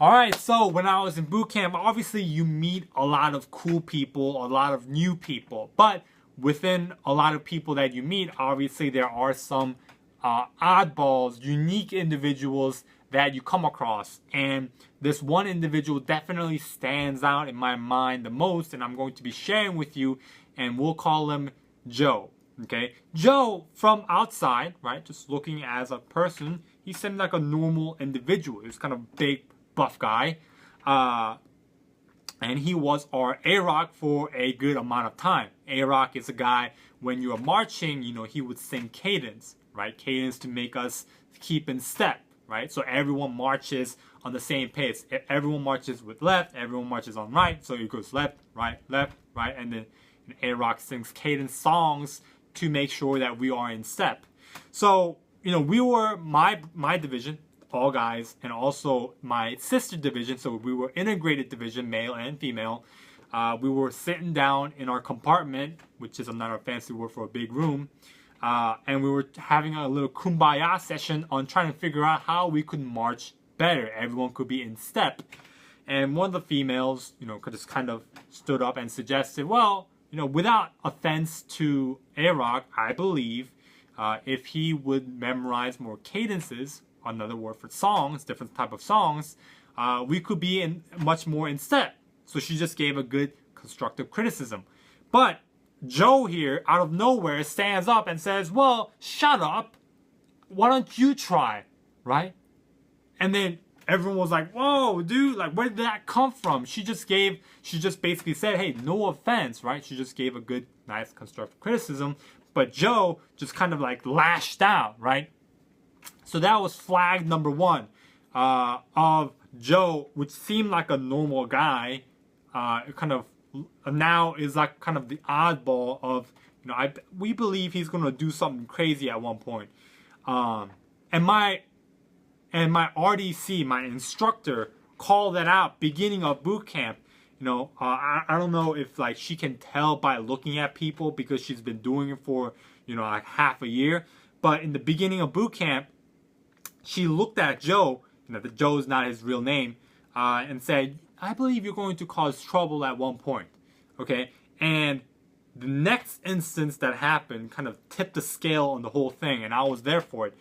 Alright, so when I was in boot camp, obviously you meet a lot of cool people, a lot of new people. But within a lot of people that you meet, obviously there are some oddballs, unique individuals that you come across. And this one individual definitely stands out in my mind the most, and I'm going to be sharing with you, and we'll call him Joe. Okay, Joe from outside, right, just looking as a person, he seemed like a normal individual. He was kind of big, buff guy, and he was our A-Rock for a good amount of time. A-Rock is a guy, when you are marching, you know, he would sing cadence, right? Cadence to make us keep in step, right? So everyone marches on the same pace. Everyone marches with left, everyone marches on right, so it goes left, right, and then A-Rock sings cadence songs to make sure that we are in step. So, you know, we were my division, all guys, and also my sister division, so we were integrated division, male and female. We were sitting down in our compartment, which is another fancy word for a big room, and we were having a little kumbaya session on trying to figure out how we could march better. Everyone could be in step. And one of the females, you know, just kind of stood up and suggested, well, you know, without offense to A-Rock, I believe if he would memorize more cadences, another word for songs, different type of songs, we could be in much more in step. So she just gave a good constructive criticism. But Joe here, out of nowhere, stands up and says, well, shut up. Why don't you try, right? And then everyone was like, whoa, dude, like, where did that come from? She just basically said, hey, no offense, right? She just gave a good, nice, constructive criticism. But Joe just kind of like lashed out, right? So that was flag number one of Joe, which seemed like a normal guy, kind of now is like kind of the oddball of, you know, we believe he's going to do something crazy at one point. And my RDC, my instructor, called that out beginning of boot camp. You know, I don't know if like she can tell by looking at people because she's been doing it for, you know, like half a year. But in the beginning of boot camp, she looked at Joe, you know, that Joe is not his real name, and said, I believe you're going to cause trouble at one point. Okay? And the next instance that happened kind of tipped the scale on the whole thing, and I was there for it.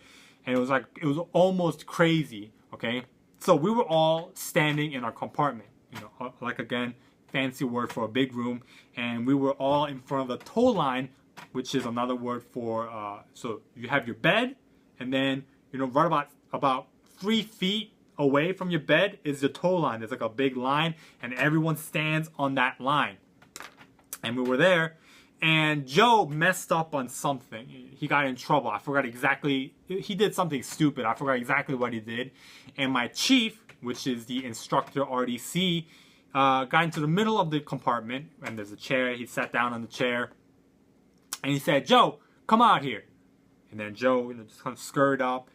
And it was like, it was almost crazy, okay? So we were all standing in our compartment, you know, like again, fancy word for a big room, and we were all in front of the tow line, which is another word for, so you have your bed, and then, you know, right about 3 feet away from your bed is the tow line. There's like a big line, and everyone stands on that line. And we were there, and Joe messed up on something. He got in trouble. I forgot exactly. He did something stupid. I forgot exactly what he did. And my chief, which is the instructor RDC, got into the middle of the compartment, and there's a chair. He sat down on the chair, and he said, Joe, come out here. And then Joe, you know, just kind of scurried up,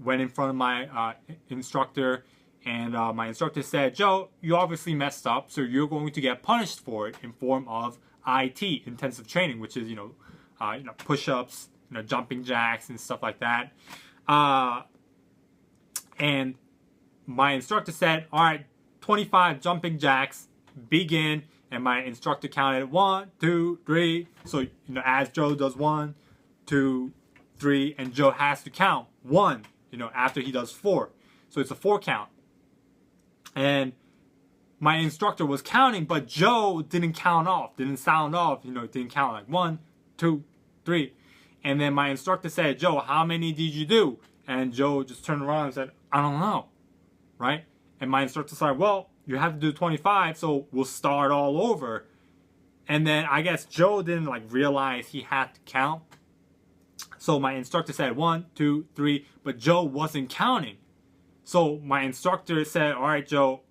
went in front of my instructor, and my instructor said, Joe, you obviously messed up, so you're going to get punished for it in form of IT, intensive training, which is, you know, push-ups, you know, jumping jacks and stuff like that. And my instructor said, all right, 25 jumping jacks, begin. And my instructor counted 1, 2, 3. So, you know, as Joe does 1, 2, 3, and Joe has to count 1, you know, after he does 4. So it's a 4 count. And my instructor was counting, but Joe didn't count off, didn't sound off, you know, didn't count like 1, 2, 3. And then my instructor said, Joe, how many did you do? And Joe just turned around and said, I don't know, right? And my instructor said, well, you have to do 25, so we'll start all over. And then I guess Joe didn't like realize he had to count. So my instructor said 1, 2, 3, but Joe wasn't counting. So my instructor said, all right, Joe,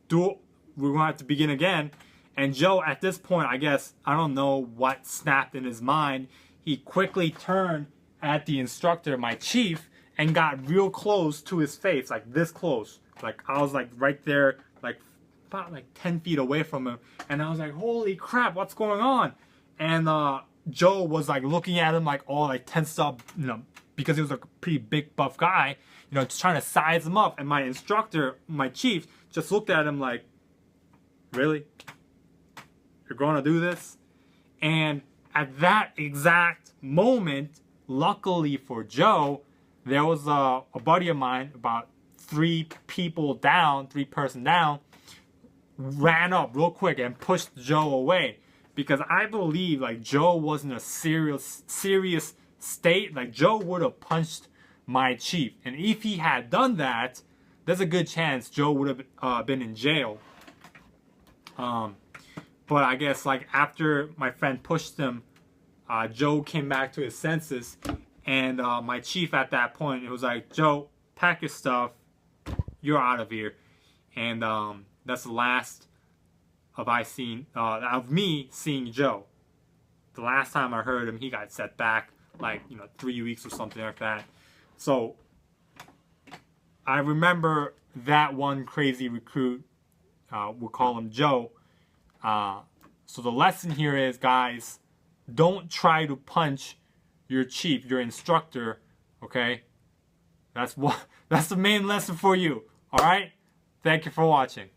we're going to have to begin again. And Joe, at this point, I guess, I don't know what snapped in his mind. He quickly turned at the instructor, my chief, and got real close to his face, like this close. Like, I was like right there, like about like 10 feet away from him. And I was like, holy crap, what's going on? And Joe was like looking at him like all like tensed up, you know, because he was a pretty big buff guy, you know, just trying to size him up. And my instructor, my chief, just looked at him like, really? You're going to do this? And at that exact moment, luckily for Joe, there was a buddy of mine, about 3 person down, ran up real quick and pushed Joe away. Because I believe like Joe was in a serious state. Like Joe would have punched my chief. And if he had done that, there's a good chance Joe would have been in jail. But I guess like after my friend pushed him, Joe came back to his senses. And my chief at that point, it was like, Joe, pack your stuff. You're out of here. And that's the last of me seeing Joe. The last time I heard him, he got set back like 3 weeks or something like that. So I remember that one crazy recruit. We'll call him Joe. So the lesson here is, guys, don't try to punch your chief, your instructor. Okay, that's the main lesson for you. All right. Thank you for watching.